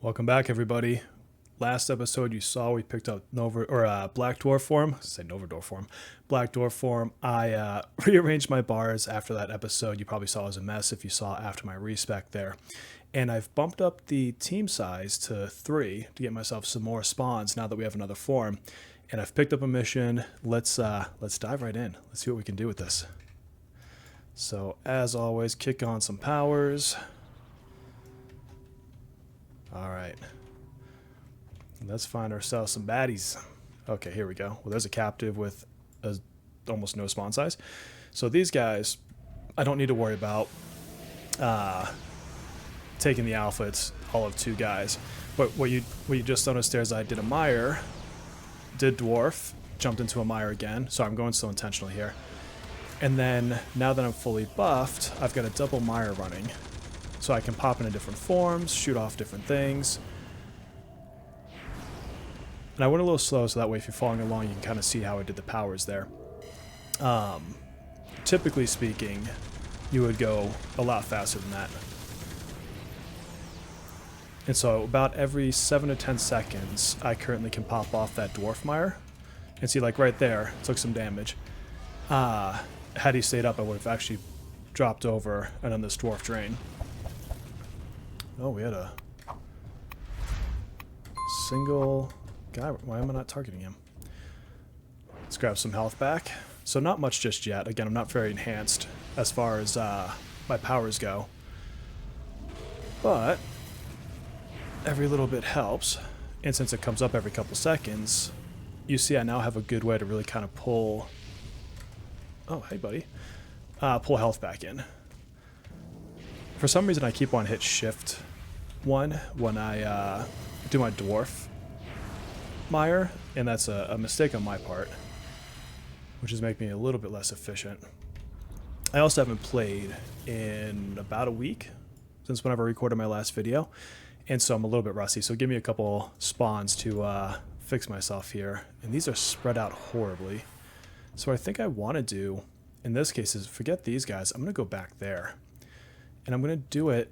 Welcome back, everybody. Last episode you saw we picked up Black Dwarf form. Nova Dwarf form. Black Dwarf form. I rearranged my bars after that episode. You probably saw it was a mess if you saw after my respec there. And I've bumped up the team size to 3 to get myself some more spawns now that we have another form. And I've picked up a mission. Let's dive right in. Let's see what we can do with this. So as always, kick on some powers. All right. Let's find ourselves some baddies. Okay, here we go. Well, there's a captive with almost no spawn size. So these guys, I don't need to worry about taking the alpha. It's all of 2 guys. But what you just noticed there is I did a mire, did dwarf, jumped into a mire again. So I'm going so intentional here. And then now that I'm fully buffed, I've got a double mire running. So I can pop into different forms, shoot off different things. And I went a little slow so that way if you're following along you can kind of see how I did the powers there. Typically speaking, you would go a lot faster than that. And so about every 7 to 10 seconds, I currently can pop off that dwarf mire. And see, like right there, took some damage. Had he stayed up, I would have actually dropped over and on this dwarf drain. Oh, we had a single guy. Why am I not targeting him? Let's grab some health back. So not much just yet. Again, I'm not very enhanced as far as my powers go. But every little bit helps. And since it comes up every couple seconds, you see I now have a good way to really kind of pull... Oh, hey, buddy. Pull health back in. For some reason, I keep on hit shift 1 when I do my dwarf mire, and that's a mistake on my part, which is making me a little bit less efficient. I also haven't played in about a week since whenever I recorded my last video, and so I'm a little bit rusty, so give me a couple spawns to fix myself here. And these are spread out horribly. So what I think I want to do in this case is forget these guys. I'm going to go back there. And I'm going to do it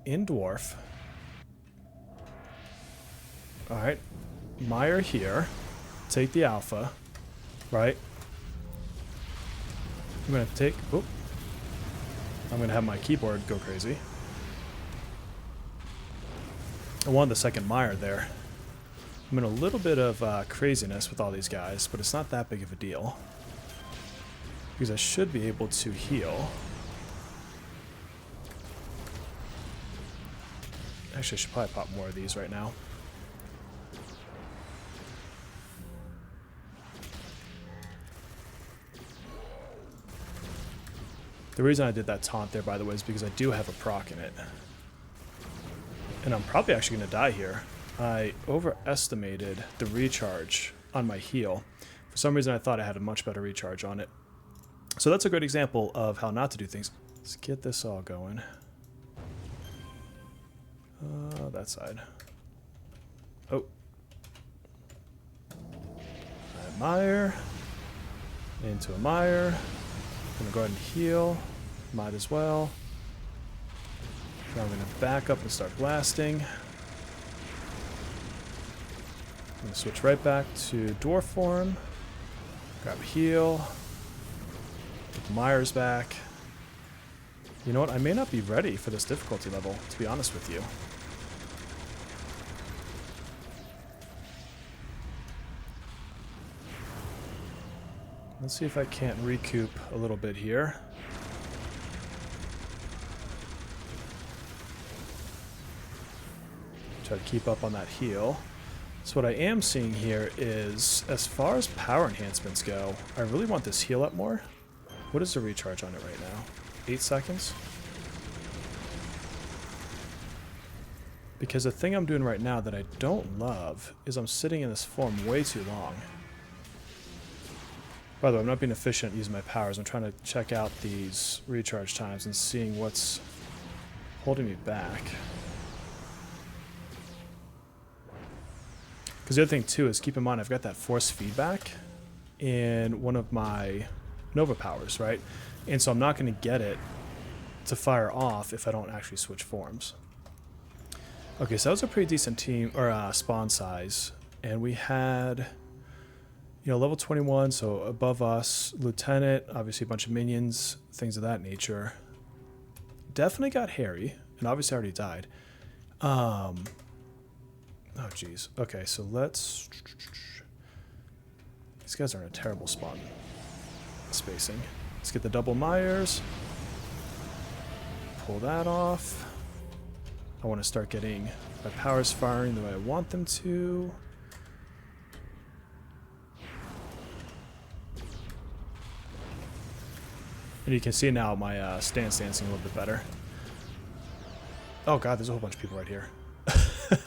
in dwarf. Alright. Mire here. Take the alpha. Right? I'm going to take... Oh. I'm going to have my keyboard go crazy. I wanted the second mire there. I'm in a little bit of craziness with all these guys, but it's not that big of a deal. Because I should be able to heal. Actually, I should probably pop more of these right now. The reason I did that taunt there, by the way, is because I do have a proc in it. And I'm probably actually going to die here. I overestimated the recharge on my heal. For some reason, I thought I had a much better recharge on it. So that's a great example of how not to do things. Let's get this all going. That side. Oh. Mire. Into a mire. Gonna go ahead and heal. Might as well. Now I'm gonna back up and start blasting. I'm gonna switch right back to dwarf form. Grab a heal. Get the mires back. You know what? I may not be ready for this difficulty level, to be honest with you. Let's see if I can't recoup a little bit here. Try to keep up on that heal. So what I am seeing here is, as far as power enhancements go, I really want this heal up more. What is the recharge on it right now? 8 seconds? Because the thing I'm doing right now that I don't love is I'm sitting in this form way too long. By the way, I'm not being efficient using my powers. I'm trying to check out these recharge times and seeing what's holding me back. Because the other thing too is, keep in mind I've got that force feedback in one of my Nova powers, right? And so I'm not going to get it to fire off if I don't actually switch forms. Okay, so that was a pretty decent team, or spawn size. And we had, you know, level 21, so above us, Lieutenant, obviously a bunch of minions, things of that nature. Definitely got hairy, and obviously already died. Oh, jeez. Okay, so let's... These guys are in a terrible spawn spacing. Let's get the double Myers. Pull that off. I want to start getting my powers firing the way I want them to. And you can see now my stance dancing a little bit better. Oh god, there's a whole bunch of people right here.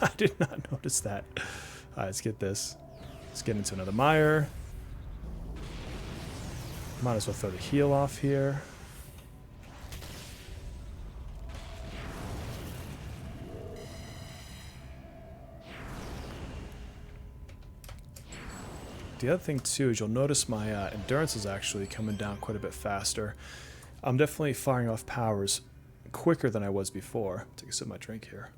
I did not notice that. Alright, let's get this. Let's get into another mire. Might as well throw the heal off here. The other thing too is you'll notice my endurance is actually coming down quite a bit faster. I'm definitely firing off powers quicker than I was before. Take a sip of my drink here.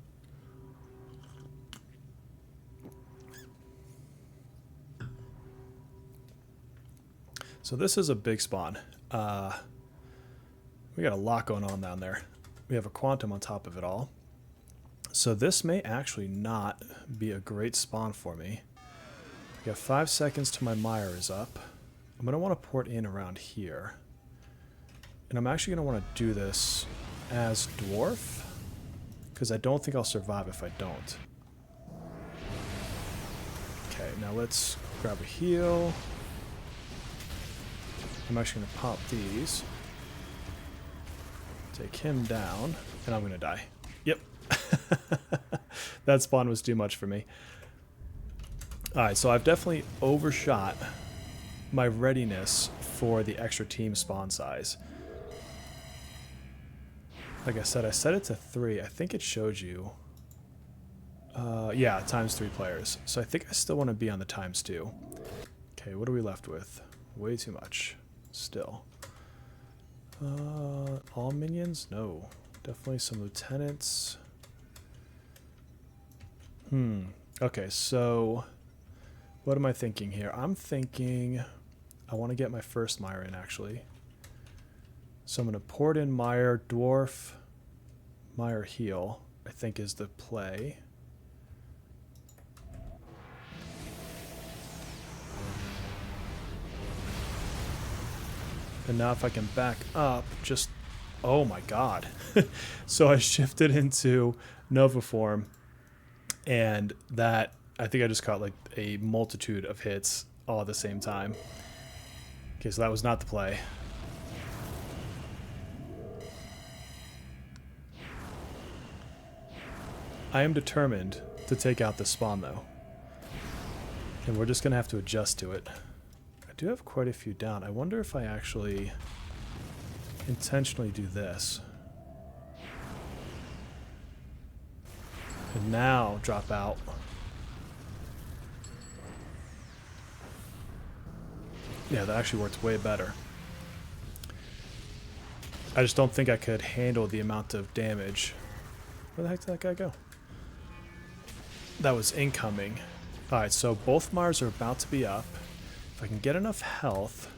So this is a big spawn. We got a lot going on down there. We have a quantum on top of it all. So this may actually not be a great spawn for me. I got 5 seconds till my mire is up. I'm going to want to port in around here. And I'm actually going to want to do this as dwarf, because I don't think I'll survive if I don't. Okay, now let's grab a heal. I'm actually going to pop these. Take him down, and I'm going to die. Yep. That spawn was too much for me. Alright, so I've definitely overshot my readiness for the extra team spawn size. Like I said, I set it to 3. I think it showed you. Yeah, times 3 players. So I think I still want to be on the times 2. Okay, what are we left with? Way too much. Still. All minions? No. Definitely some lieutenants. Okay, so what am I thinking here? I'm thinking I want to get my first mire in, actually. So I'm going to port in mire, dwarf, mire heal, I think is the play. And now if I can back up, just... Oh my god. So I shifted into Nova form, and that... I think I just caught like a multitude of hits all at the same time. Okay, so that was not the play. I am determined to take out this spawn though. And we're just going to have to adjust to it. I do have quite a few down. I wonder if I actually intentionally do this. And now drop out. Yeah, that actually worked way better. I just don't think I could handle the amount of damage. Where the heck did that guy go? That was incoming. Alright, so both Mars are about to be up. If I can get enough health,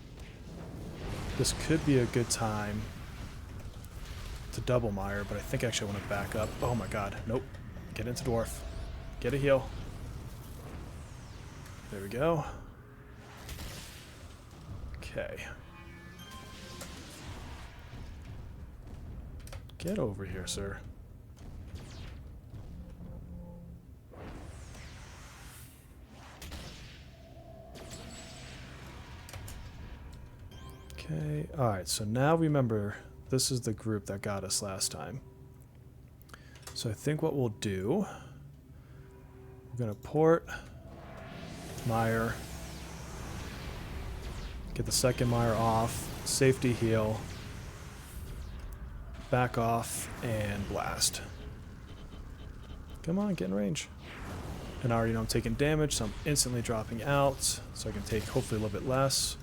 this could be a good time to double mire, but I think I actually want to back up. Oh my god, nope. Get into dwarf. Get a heal. There we go. Okay. Get over here, sir. Okay, alright, so now remember, this is the group that got us last time. So I think what we'll do, we're going to port, mire, get the second mire off, safety heal, back off, and blast. Come on, get in range. And I already know I'm taking damage, so I'm instantly dropping out, so I can take hopefully a little bit less.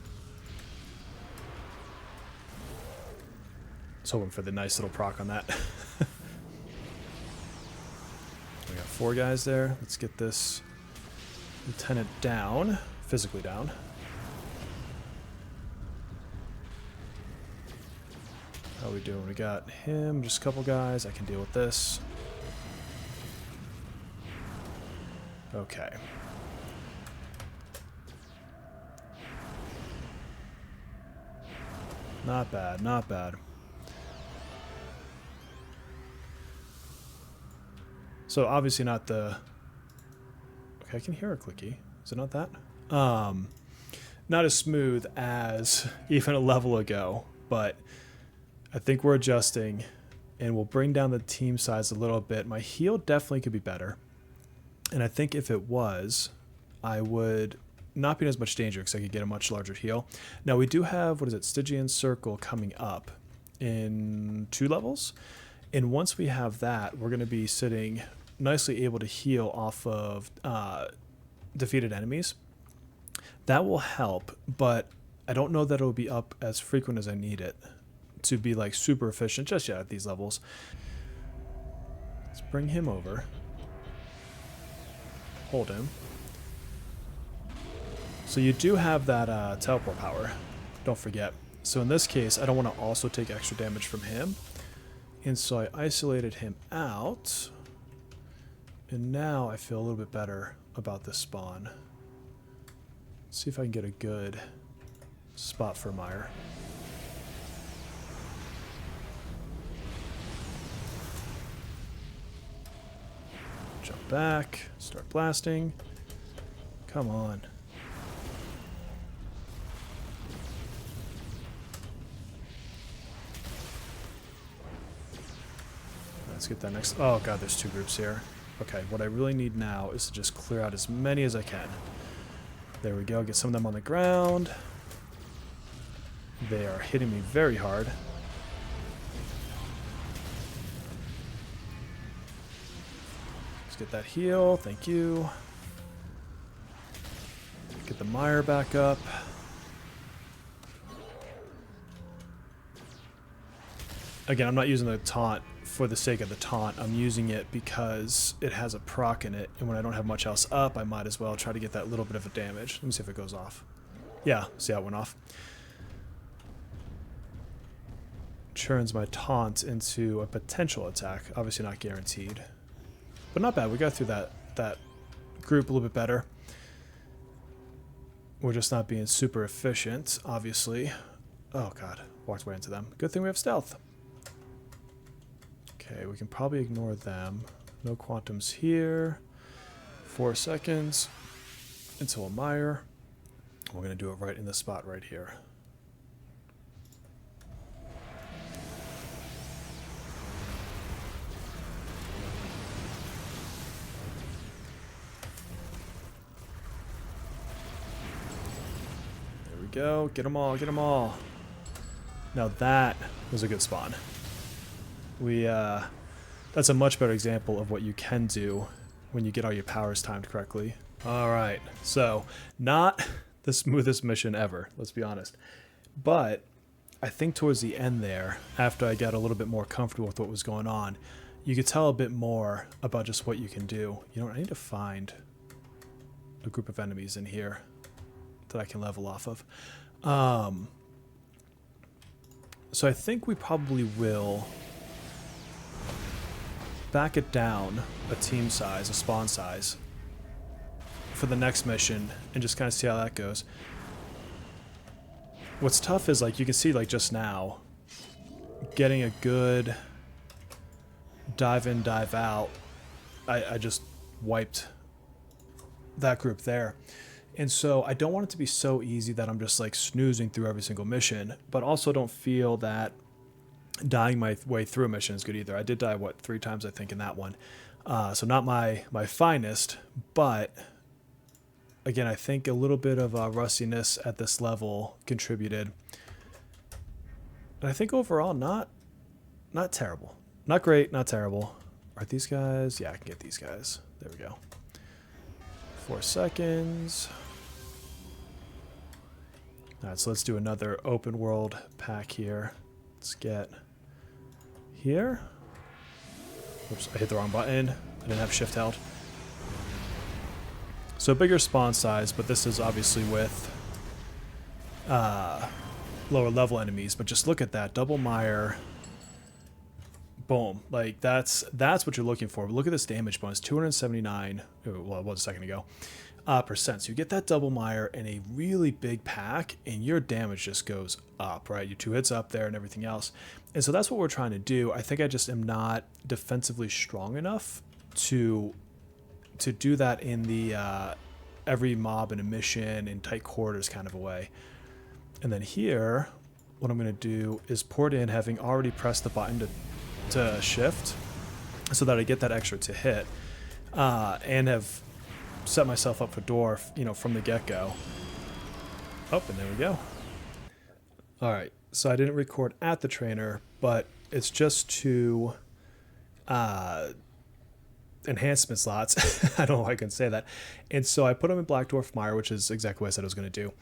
I was hoping for the nice little proc on that. We got 4 guys there. Let's get this lieutenant down, physically down. How are we doing? We got him, just a couple guys. I can deal with this. Okay. Not bad, not bad. So obviously not the... Okay, I can hear a clicky. Is it not that? Not as smooth as even a level ago, but I think we're adjusting and we'll bring down the team size a little bit. My heal definitely could be better. And I think if it was, I would not be in as much danger because I could get a much larger heal. Now we do have, what is it, Stygian Circle coming up in 2 levels. And once we have that, we're going to be sitting nicely able to heal off of defeated enemies. That will help, but I don't know that it will be up as frequent as I need it to be like super efficient just yet at these levels. Let's bring him over. Hold him. So you do have that teleport power, don't forget. So in this case, I don't want to also take extra damage from him. And so I isolated him out. And now I feel a little bit better about this spawn. Let's see if I can get a good spot for Meyer. Jump back, start blasting. Come on. Let's get that next. Oh god, there's 2 groups here. Okay, what I really need now is to just clear out as many as I can. There we go, get some of them on the ground. They are hitting me very hard. Let's get that heal, thank you. Get the mire back up. Again, I'm not using the taunt for the sake of the taunt. I'm using it because it has a proc in it, and when I don't have much else up, I might as well try to get that little bit of a damage. Let me see if it goes off. Yeah, see how it went off. Churns my taunt into a potential attack. Obviously not guaranteed. But not bad. We got through that group a little bit better. We're just not being super efficient, obviously. Oh god, walked right into them. Good thing we have stealth. Okay, we can probably ignore them. No quantums here. 4 seconds until a mire. We're going to do it right in the spot right here. There we go. Get them all, get them all. Now that was a good spawn. That's a much better example of what you can do when you get all your powers timed correctly. Alright, so not the smoothest mission ever, let's be honest. But I think towards the end there, after I got a little bit more comfortable with what was going on, you could tell a bit more about just what you can do. You know what, I need to find a group of enemies in here that I can level off of. So I think we probably will back it down a team size, a spawn size, for the next mission and just kind of see how that goes. What's tough is, like, you can see, like, just now, getting a good dive in, dive out, I just wiped that group there. And so I don't want it to be so easy that I'm just, like, snoozing through every single mission, but also don't feel that dying my way through a mission is good either. I did die, what, 3 times I think in that one. So not my finest, but again, I think a little bit of rustiness at this level contributed. And I think overall not terrible. Not great, not terrible. Are these guys? Yeah, I can get these guys. There we go. 4 seconds. Alright, so let's do another open world pack here. Let's get here. Oops, I hit the wrong button. I didn't have shift held. So bigger spawn size, but this is obviously with lower level enemies. But just look at that double mire. Boom! Like that's what you're looking for. But look at this damage bonus: 279. Well, it was a second ago. Percent. So you get that double mire in a really big pack, and your damage just goes up. Right, your 2 hits up there and everything else. And so that's what we're trying to do. I think I just am not defensively strong enough to do that in the every mob in a mission in tight quarters kind of a way. And then here, what I'm going to do is port in having already pressed the button to shift so that I get that extra to hit and have set myself up for dwarf, you know, from the get-go. Oh, and there we go. All right, so I didn't record at the trainer, but it's just 2 enhancement slots. I don't know why I couldn't say that. And so I put them in Black Dwarf Mire, which is exactly what I said I was going to do.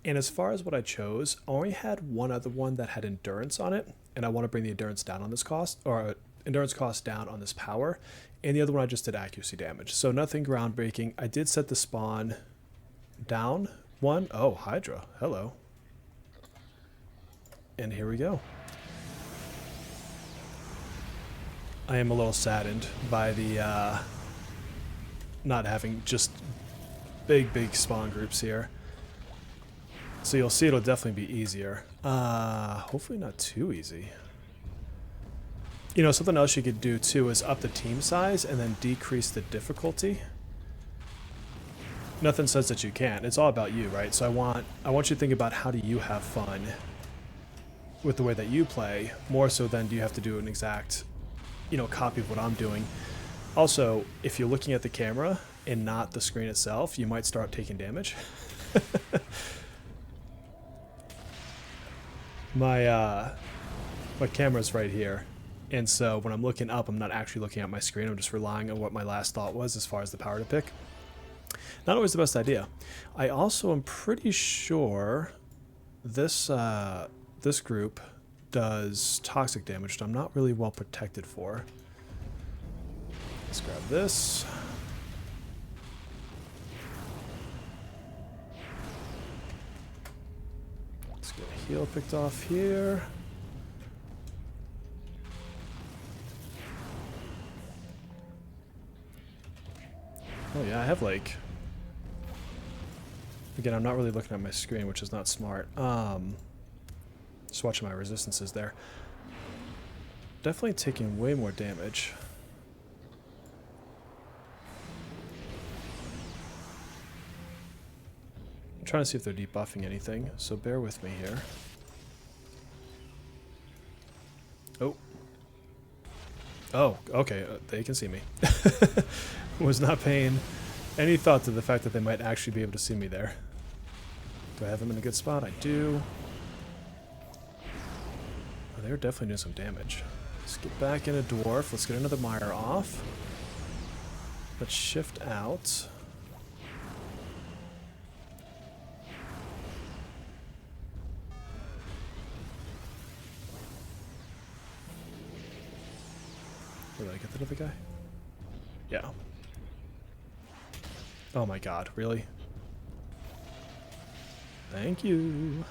And as far as what I chose, I only had one other one that had endurance on it, and I want to bring the endurance down on this cost, or endurance cost down on this power. And the other one I just did accuracy damage. So nothing groundbreaking. I did set the spawn down 1. Oh, Hydra. Hello. And here we go. I am a little saddened by the not having just big spawn groups here. So you'll see it'll definitely be easier. Hopefully not too easy. You know, something else you could do too is up the team size and then decrease the difficulty. Nothing says that you can't. It's all about you, right? So I want you to think about how do you have fun with the way that you play, more so than do you have to do an exact, you know, copy of what I'm doing. Also, if you're looking at the camera and not the screen itself, you might start taking damage. My camera's right here, and so when I'm looking up, I'm not actually looking at my screen. I'm just relying on what my last thought was as far as the power to pick. Not always the best idea. I also am pretty sure this this group does toxic damage, which I'm not really well protected for. Let's grab this. Let's get a heal picked off here. Oh yeah, I have like... Again, I'm not really looking at my screen, which is not smart. Just watching my resistances there. Definitely taking way more damage. I'm trying to see if they're debuffing anything, so bear with me here. Oh. Oh, okay, they can see me. Was not paying any thought to the fact that they might actually be able to see me there. Do I have them in a good spot? I do. Oh, they're definitely doing some damage. Let's get back in a dwarf. Let's get another mire off. Let's shift out. Did I get that other guy? Yeah. Oh my god, really? Thank you.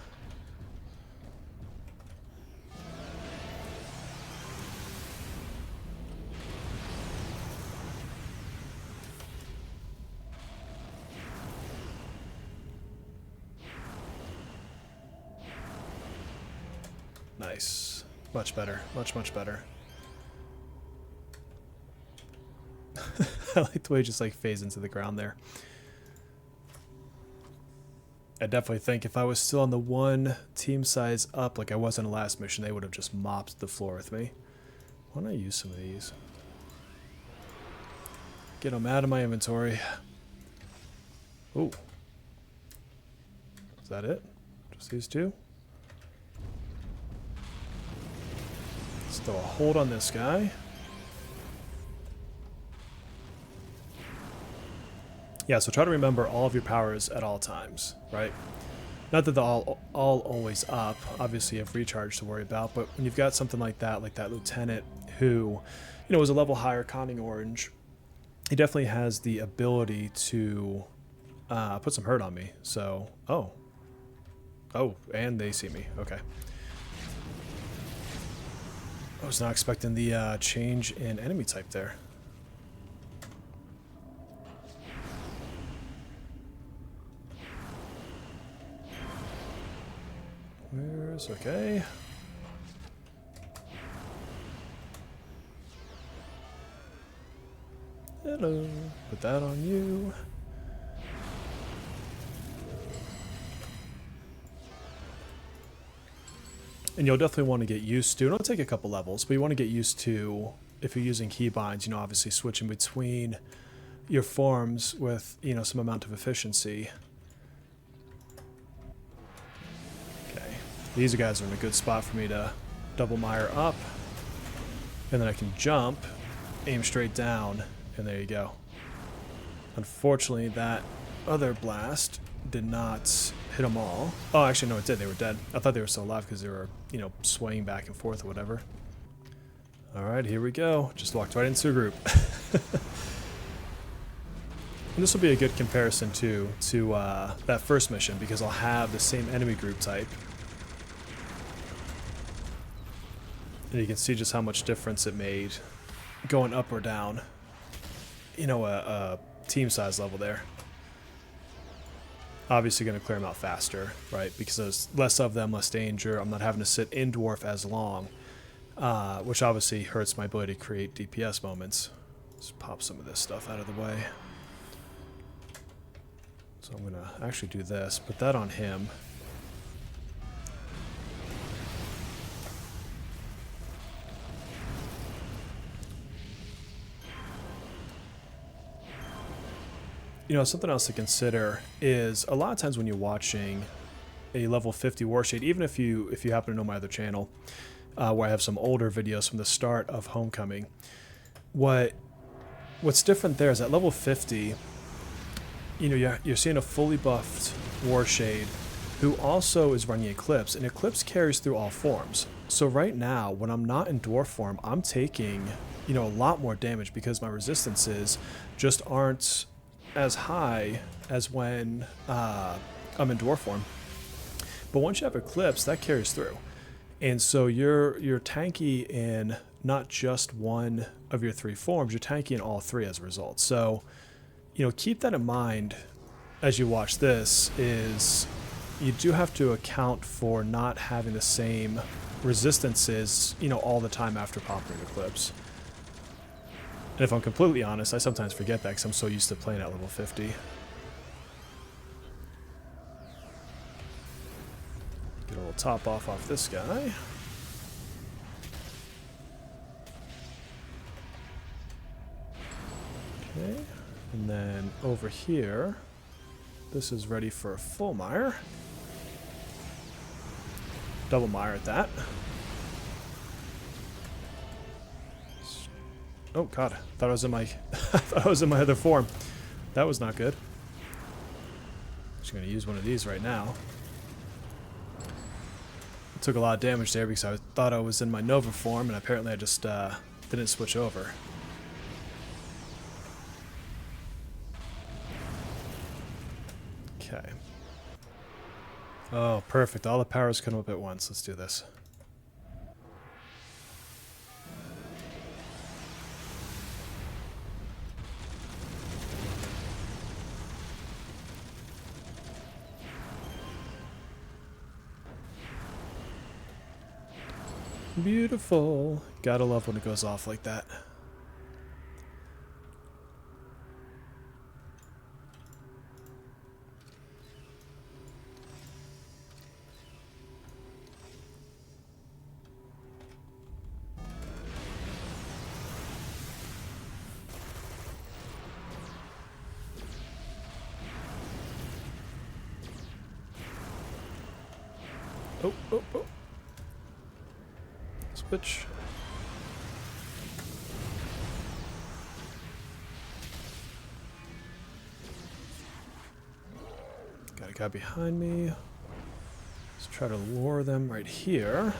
Nice. Much better. Much better. I like the way it just like fades into the ground there. I definitely think if I was still on the one team size up like I was on the last mission, they would have just mopped the floor with me. Why don't I use some of these? Get them out of my inventory. Oh. Is that it? Just these two? Let's throw a hold on this guy. Yeah, so try to remember all of your powers at all times, right? Not that they're all always up. Obviously, you have recharge to worry about, but when you've got something like that lieutenant who, you know, was a level higher conning orange, he definitely has the ability to put some hurt on me. So, oh, and they see me. Okay. I was not expecting the change in enemy type there. Where's okay? Hello. Put that on you. And you'll definitely want to get used to, it'll take a couple levels, but you want to get used to, if you're using keybinds, you know, obviously switching between your forms with, you know, some amount of efficiency. Okay. These guys are in a good spot for me to double mire up. And then I can jump, aim straight down, and there you go. Unfortunately, that other blast did not hit them all. Oh, actually, no, it did. They were dead. I thought they were still alive because they were, you know, swaying back and forth or whatever. All right, here we go. Just walked right into a group. And this will be a good comparison, too, to that first mission because I'll have the same enemy group type. And you can see just how much difference it made going up or down. You know, a team size level there. Obviously going to clear them out faster, right? Because there's less of them, less danger. I'm not having to sit in dwarf as long, which obviously hurts my ability to create DPS moments. Let's pop some of this stuff out of the way. So I'm going to actually do this. Put that on him. You know, something else to consider is a lot of times when you're watching a level 50 Warshade, even if you happen to know my other channel, where I have some older videos from the start of Homecoming, what's different there is at level 50, you know, you're seeing a fully buffed Warshade who also is running Eclipse, and Eclipse carries through all forms. So right now, when I'm not in dwarf form, I'm taking, you know, a lot more damage because my resistances just aren't as high as when I'm in dwarf form. But once you have Eclipse, that carries through. And so you're tanky in not just one of your three forms, you're tanky in all three as a result. So, you know, keep that in mind as you watch this, is you do have to account for not having the same resistances, you know, all the time after popping Eclipse. And if I'm completely honest, I sometimes forget that because I'm so used to playing at level 50. Get a little top off this guy. Okay, and then over here, this is ready for a full mire. Double mire at that. Oh god, thought I was in my thought I was in my other form. That was not good. Just gonna use one of these right now. Took a lot of damage there because I thought I was in my Nova form, and apparently I just didn't switch over. Okay. Oh, perfect. All the powers come up at once. Let's do this. Beautiful. Gotta love when it goes off like that. Oh, oh, oh. Switch. Got a guy behind me. Let's try to lure them right here.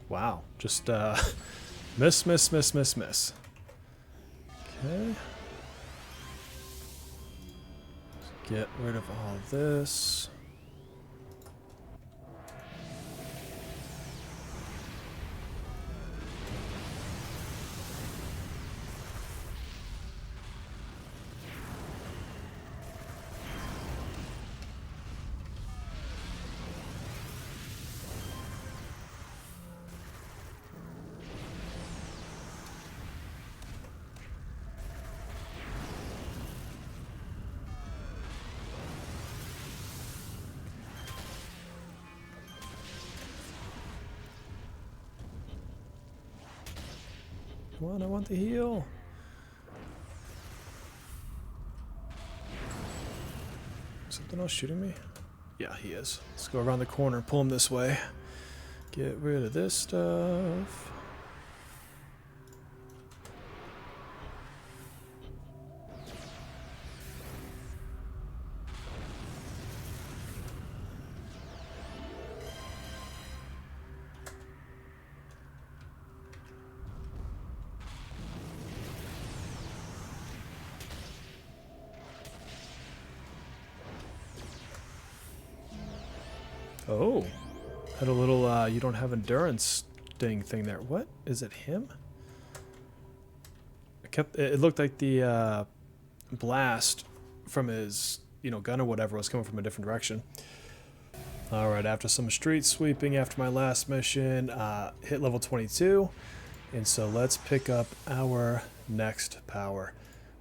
Wow. Just miss, miss, miss, miss, miss. Okay. Let's get rid of all this. Come on, I want the heal. Something else shooting me? Yeah, he is. Let's go around the corner and pull him this way. Get rid of this stuff. Oh, had a little you don't have endurance thing there. What is it? Him? It looked like the blast from his gun or whatever was coming from a different direction. All right, after some street sweeping after my last mission, hit level 22, and so let's pick up our next power.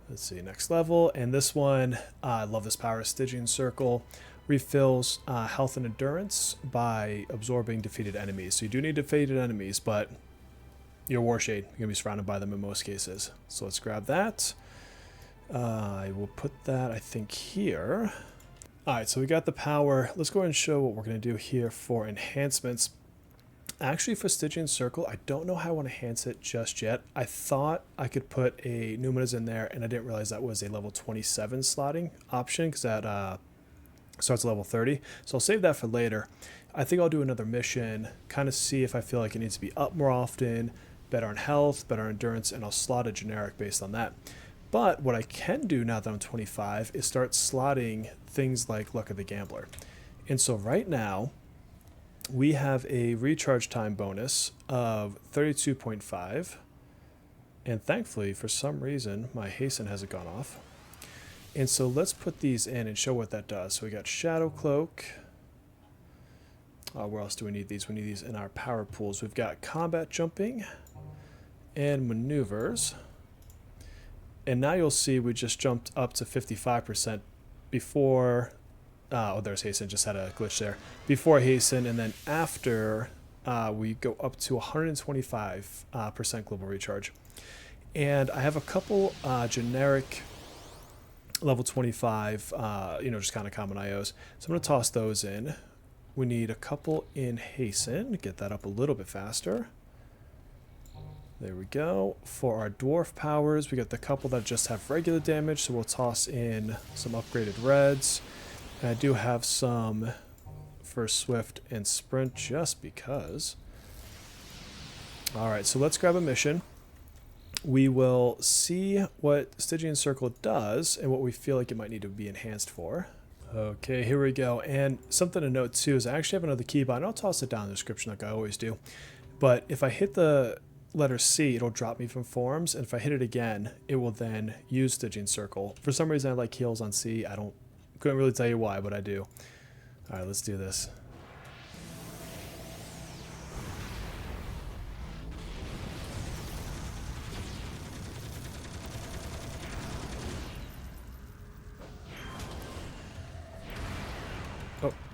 Let's see, next level, and this one, I love this power, Stygian Circle. Refills health and endurance by absorbing defeated enemies. So you do need defeated enemies, but your Warshade, you're going to be surrounded by them in most cases. So let's grab that. I will put that, I think, here. Alright, so we got the power. Let's go ahead and show what we're going to do here for enhancements. Actually, for Stygian Circle, I don't know how I want to enhance it just yet. I thought I could put a Numinous in there, and I didn't realize that was a level 27 slotting option, because that starts at level 30, so I'll save that for later. I think I'll do another mission, kind of see if I feel like it needs to be up more often, better on health, better on endurance, and I'll slot a generic based on that. But what I can do now that I'm 25 is start slotting things like Luck of the Gambler. And so right now, we have a recharge time bonus of 32.5, and thankfully, for some reason, my hasten hasn't gone off. And so let's put these in and show what that does. So we got Shadow Cloak. Where else do we need these? We need these in our power pools. We've got combat jumping and maneuvers. And now you'll see we just jumped up to 55% before... oh, there's hasten. Just had a glitch there. Before hasten, and then after we go up to 125% global recharge. And I have a couple generic... level 25, just kind of common IOs. So I'm going to toss those in. We need a couple in hasten to get that up a little bit faster. There we go. For our dwarf powers, we got the couple that just have regular damage, so we'll toss in some upgraded reds. And I do have some for swift and sprint just because. Alright, so let's grab a mission. We will see what Stygian Circle does and what we feel like it might need to be enhanced for. Okay, here we go. And something to note too is I actually have another keybind. I'll toss it down in the description like I always do. But if I hit the letter C, it'll drop me from forms. And if I hit it again, it will then use Stygian Circle. For some reason I like heals on C. Couldn't really tell you why, but I do. Alright, let's do this.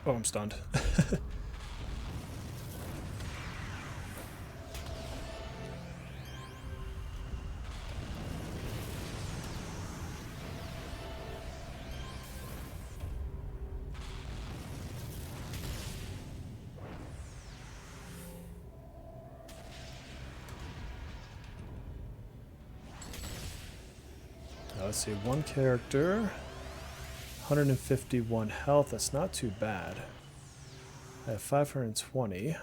Oh, I'm stunned. Now let's see, one character. 151 health, that's not too bad. I have 520.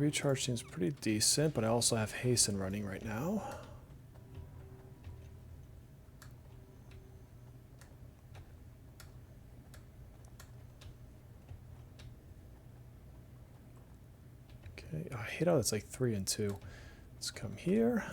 recharge seems pretty decent, but I also have hasten running right now. Okay, I hate how it's like 3 and 2. Let's come here.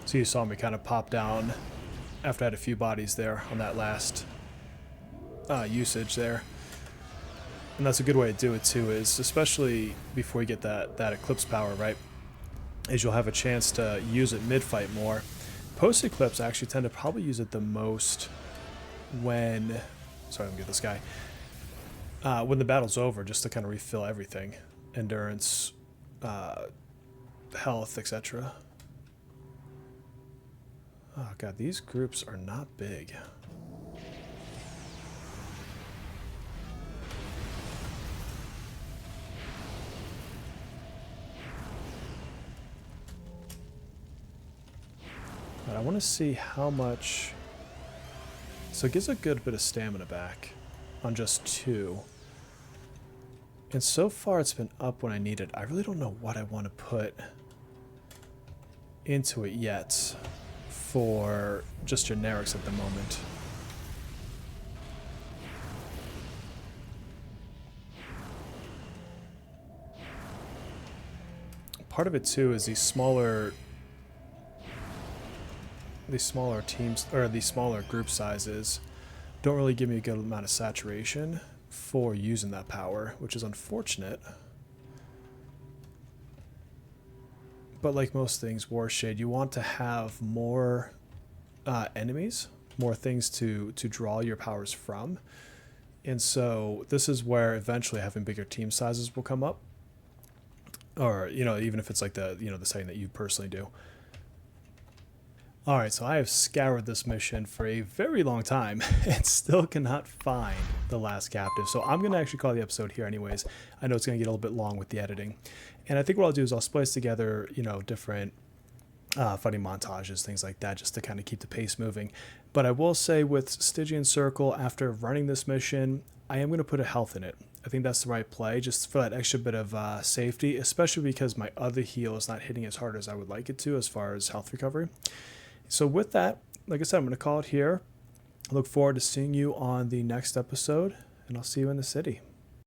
So you saw me kind of pop down after I had a few bodies there on that last usage there. And that's a good way to do it too, is especially before you get that eclipse power, right, is you'll have a chance to use it mid-fight more. Post-eclipse, I actually tend to probably use it the most when, sorry, let me get this guy, when the battle's over, just to kind of refill everything. Endurance, health, etc. Oh god, these groups are not big. But I want to see how much... So it gives a good bit of stamina back on just 2. And so far it's been up when I need it. I really don't know what I want to put into it yet for just generics at the moment. Part of it too is these smaller teams, or these smaller group sizes, don't really give me a good amount of saturation for using that power, which is unfortunate. But like most things, Warshade, you want to have more enemies, more things to draw your powers from. And so this is where eventually having bigger team sizes will come up. Or, you know, even if it's like the, you know, the setting that you personally do. Alright, so I have scoured this mission for a very long time and still cannot find the last captive. So I'm going to actually call the episode here anyways. I know it's going to get a little bit long with the editing. And I think what I'll do is I'll splice together, you know, different fighting montages, things like that, just to kind of keep the pace moving. But I will say with Stygian Circle, after running this mission, I am going to put a health in it. I think that's the right play, just for that extra bit of safety, especially because my other heal is not hitting as hard as I would like it to as far as health recovery. So with that, like I said, I'm going to call it here. I look forward to seeing you on the next episode, and I'll see you in the city.